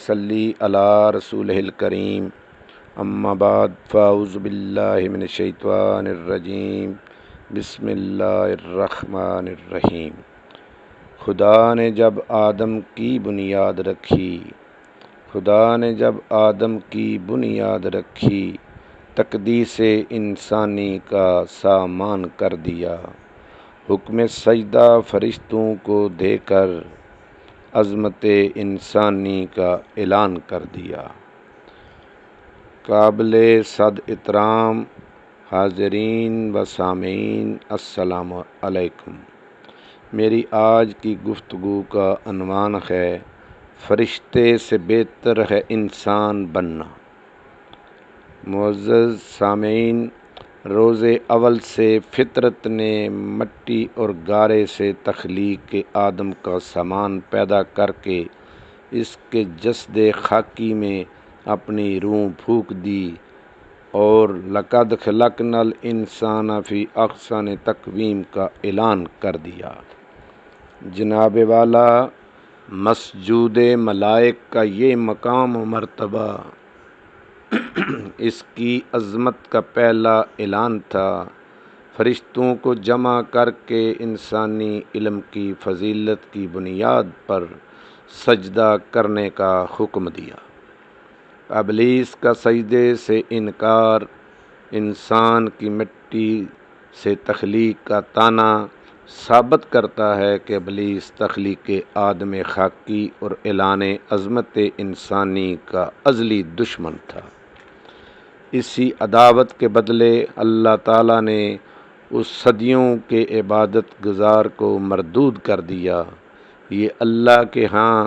صلی علی رسول الکریم اما بعد فاعوذ باللہ من الشیطان الرجیم بسم اللہ الرحمن الرحیم۔ خدا نے جب آدم کی بنیاد رکھی، خدا نے جب آدم کی بنیاد رکھی، تقدیس انسانی کا سامان کر دیا، حکم سجدہ فرشتوں کو دے کر عظمت انسانی کا اعلان کر دیا۔ قابل صد احترام حاضرین و سامعین، السلام علیکم۔ میری آج کی گفتگو کا عنوان ہے فرشتے سے بہتر ہے انسان بننا۔ معزز سامعین، روز اول سے فطرت نے مٹی اور گارے سے تخلیق آدم کا سامان پیدا کر کے اس کے جسد خاکی میں اپنی روح پھونک دی اور لقد خلقنا الانسان فی احسن تقویم کا اعلان کر دیا۔ جناب والا، مسجود ملائک کا یہ مقام و مرتبہ اس کی عظمت کا پہلا اعلان تھا۔ فرشتوں کو جمع کر کے انسانی علم کی فضیلت کی بنیاد پر سجدہ کرنے کا حکم دیا۔ ابلیس کا سجدے سے انکار انسان کی مٹی سے تخلیق کا طعنہ ثابت کرتا ہے کہ ابلیس تخلیق آدم خاکی اور اعلان عظمت انسانی کا ازلی دشمن تھا۔ اسی عداوت کے بدلے اللہ تعالیٰ نے اس صدیوں کے عبادت گزار کو مردود کر دیا۔ یہ اللہ کے ہاں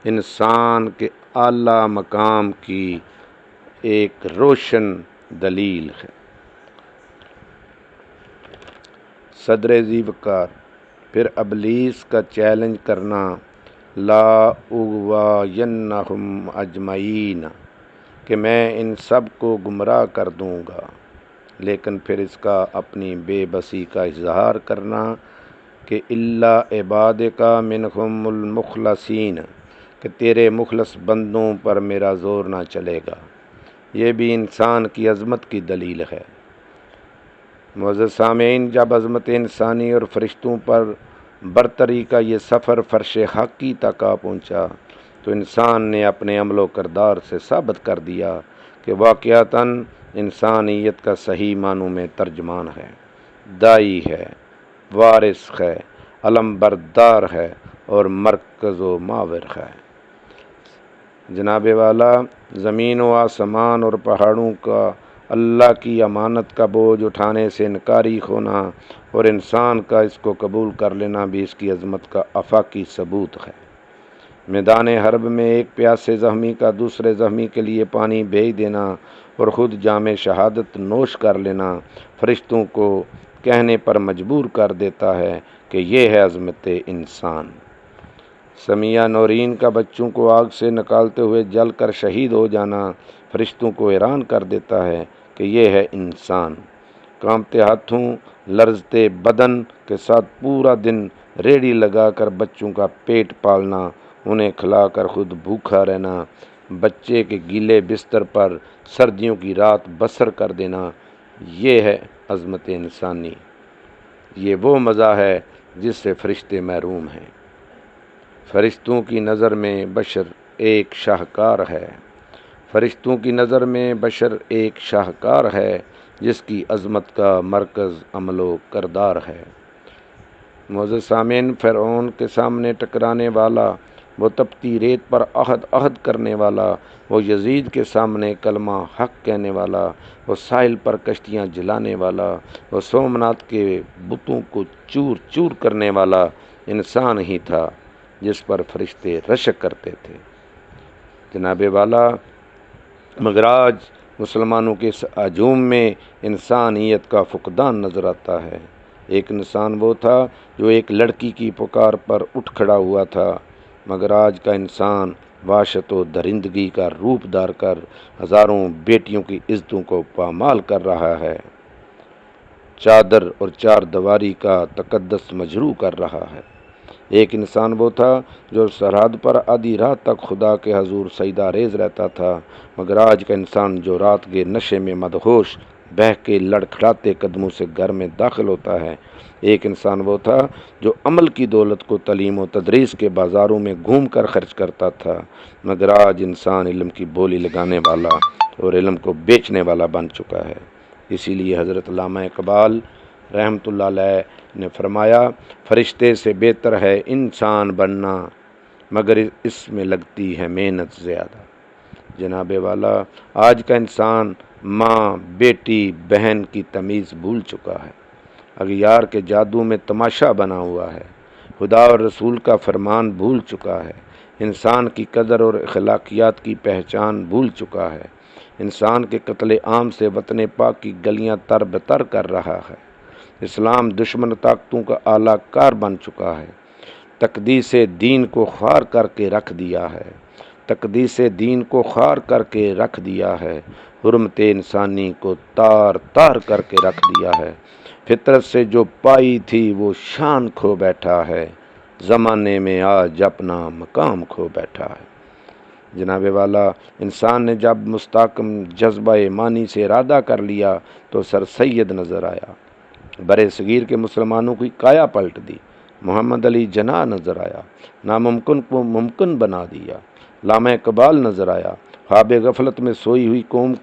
انسان کے اعلیٰ مقام کی ایک روشن دلیل ہے۔ صدر ذی وقار، پھر ابلیس کا چیلنج کرنا، لا اغوینہم اجمعین، کہ میں ان سب کو گمراہ کر دوں گا، لیکن پھر اس کا اپنی بے بسی کا اظہار کرنا کہ الا عبادک منہم المخلصین، کہ تیرے مخلص بندوں پر میرا زور نہ چلے گا۔ یہ بھی انسان کی عظمت کی دلیل ہے۔ معزز سامعین، جب عظمت انسانی اور فرشتوں پر برتری کا یہ سفر فرش حقی تک آ پہنچا تو انسان نے اپنے عمل و کردار سے ثابت کر دیا کہ واقعتاً انسانیت کا صحیح معنوں میں ترجمان ہے، داعی ہے، وارث ہے، علم بردار ہے اور مرکز و ماور ہے۔ جناب والا، زمین و آسمان اور پہاڑوں کا اللہ کی امانت کا بوجھ اٹھانے سے انکاری ہونا اور انسان کا اس کو قبول کر لینا بھی اس کی عظمت کا آفاقی ثبوت ہے۔ میدان حرب میں ایک پیاسے زخمی کا دوسرے زخمی کے لیے پانی بھیج دینا اور خود جام شہادت نوش کر لینا فرشتوں کو کہنے پر مجبور کر دیتا ہے کہ یہ ہے عظمت انسان۔ سمیہ نورین کا بچوں کو آگ سے نکالتے ہوئے جل کر شہید ہو جانا فرشتوں کو حیران کر دیتا ہے کہ یہ ہے انسان۔ کانپتے ہاتھوں، لرزتے بدن کے ساتھ پورا دن ریڑھی لگا کر بچوں کا پیٹ پالنا، انہیں کھلا کر خود بھوکا رہنا، بچے کے گیلے بستر پر سردیوں کی رات بسر کر دینا، یہ ہے عظمت انسانی۔ یہ وہ مزہ ہے جس سے فرشتے محروم ہیں۔ فرشتوں کی نظر میں بشر ایک شاہکار ہے، فرشتوں کی نظر میں بشر ایک شاہکار ہے جس کی عظمت کا مرکز عمل و کردار ہے۔ معزز سامعین، فرعون کے سامنے ٹکرانے والا، وہ تپتی ریت پر عہد کرنے والا، وہ یزید کے سامنے کلمہ حق کہنے والا، وہ ساحل پر کشتیاں جلانے والا، وہ سومناتھ کے بتوں کو چور چور کرنے والا انسان ہی تھا جس پر فرشتے رشک کرتے تھے۔ جناب والا، مگر آج مسلمانوں کے اس ہجوم میں انسانیت کا فقدان نظر آتا ہے۔ ایک انسان وہ تھا جو ایک لڑکی کی پکار پر اٹھ کھڑا ہوا تھا، مگر آج کا انسان وحشت و درندگی کا روپ دھار کر ہزاروں بیٹیوں کی عزتوں کو پامال کر رہا ہے، چادر اور چار دیواری کا تقدس مجروح کر رہا ہے۔ ایک انسان وہ تھا جو سرحد پر آدھی رات تک خدا کے حضور سجدہ ریز رہتا تھا، مگر آج کا انسان جو رات کے نشے میں مدہوش بہہ کے لڑکھڑاتے قدموں سے گھر میں داخل ہوتا ہے۔ ایک انسان وہ تھا جو عمل کی دولت کو تعلیم و تدریس کے بازاروں میں گھوم کر خرچ کرتا تھا، مگر آج انسان علم کی بولی لگانے والا اور علم کو بیچنے والا بن چکا ہے۔ اسی لیے حضرت علامہ اقبال رحمۃ اللہ علیہ نے فرمایا، فرشتے سے بہتر ہے انسان بننا، مگر اس میں لگتی ہے محنت زیادہ۔ جناب والا، آج کا انسان ماں، بیٹی، بہن کی تمیز بھول چکا ہے، اغیار کے جادو میں تماشا بنا ہوا ہے، خدا اور رسول کا فرمان بھول چکا ہے، انسان کی قدر اور اخلاقیات کی پہچان بھول چکا ہے، انسان کے قتل عام سے وطن پاک کی گلیاں تر بتر کر رہا ہے، اسلام دشمن طاقتوں کا اعلیٰ کار بن چکا ہے، تقدیس دین کو خوار کر کے رکھ دیا ہے، تقدیس دین کو خوار کر کے رکھ دیا ہے، حرمت انسانی کو تار تار کر کے رکھ دیا ہے، فطرت سے جو پائی تھی وہ شان کھو بیٹھا ہے، زمانے میں آج اپنا مقام کھو بیٹھا ہے۔ جناب والا، انسان نے جب مستحکم جذبہ مانی سے ارادہ کر لیا تو سر سید نظر آیا، برے صغیر کے مسلمانوں کی کایا پلٹ دی، محمد علی جناح نظر آیا، ناممکن کو ممکن بنا دیا، علامہ اقبال نظر آیا، خواب غفلت میں سوئی ہوئی قوم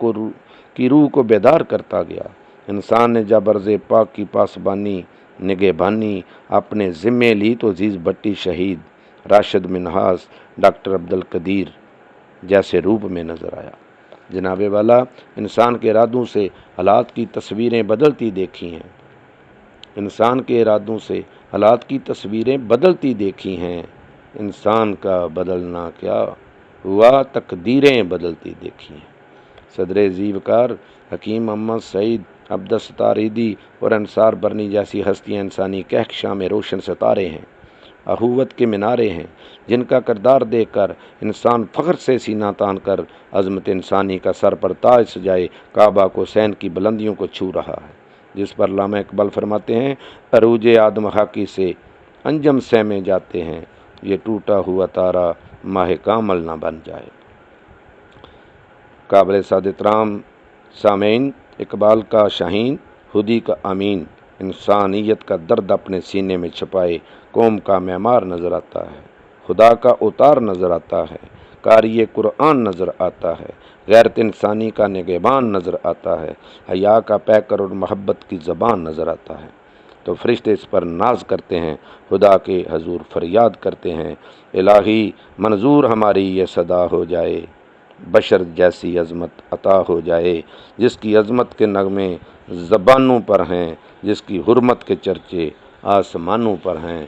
کی روح کو بیدار کرتا گیا۔ انسان نے جب عرض پاک کی پاسبانی نگہبانی اپنے ذمے لی تو عزیز بھٹی شہید، راشد منہاس، ڈاکٹر عبدالقدیر جیسے روپ میں نظر آیا۔ جناب والا، انسان کے ارادوں سے حالات کی تصویریں بدلتی دیکھی ہیں، انسان کے ارادوں سے حالات کی تصویریں بدلتی دیکھی ہیں، انسان کا بدلنا کیا ہوا، تقدیریں بدلتی دیکھی ہیں۔ صدر زیوکار حکیم محمد سعید عبدالستار ایدھی اور انصار برنی جیسی ہستیاں انسانی کہکشاں میں روشن ستارے ہیں، اخوت کے مینارے ہیں، جن کا کردار دیکھ کر انسان فخر سے سینہ تان کر عظمت انسانی کا سر پر تاج سجائے کعبہ کو حسین کی بلندیوں کو چھو رہا ہے، جس پر علامہ اقبال فرماتے ہیں، عروج آدم خاکی سے انجم سہمے جاتے ہیں، یہ ٹوٹا ہوا تارا ماہ کامل نہ بن جائے۔ قابل سعادت احترام سامعین، اقبال کا شاہین، خودی کا امین، انسانیت کا درد اپنے سینے میں چھپائے قوم کا معمار نظر آتا ہے، خدا کا اوتار نظر آتا ہے، قاری قرآن نظر آتا ہے، غیرت انسانی کا نگہبان نظر آتا ہے، حیا کا پیکر اور محبت کی زبان نظر آتا ہے، تو فرشتے اس پر ناز کرتے ہیں، خدا کے حضور فریاد کرتے ہیں، الہی منظور ہماری یہ صدا ہو جائے، بشر جیسی عظمت عطا ہو جائے، جس کی عظمت کے نغمے زبانوں پر ہیں، جس کی حرمت کے چرچے آسمانوں پر ہیں۔